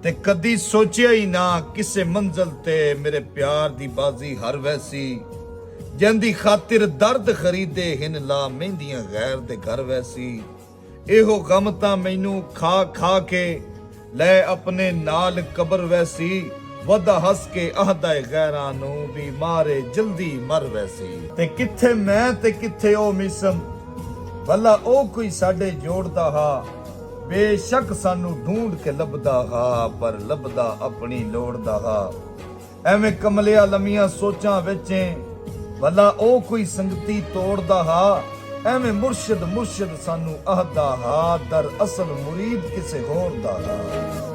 ते कदी सोचिया ही ना किसे मंजिल ते मेरे प्यार दी बाजी हर वैसी जिंदी खातिर दर्द खरीदे हिन ला मेहंदियां गैर दे घर वैसी एहो गम तां मैनू खा खा के ले अपने नाल कबर वैसी वदा हस के आहदा गैरां नू भी मारे जल्दी मर वैसी ते किथे मैं ते किथे ओ मिसम भला ओ कोई साडे जोड़दा हा बेशक सानू ढूंढ के लभदा हा पर लभदा अपनी लोड़दा हा एवें कमलिया लमिया सोचां विच भला ओ कोई संगती तोड़दा हा एवें मुर्शिद मुर्शिद सानू आहदा हा दर असल मुरीद किसे होर दा हा।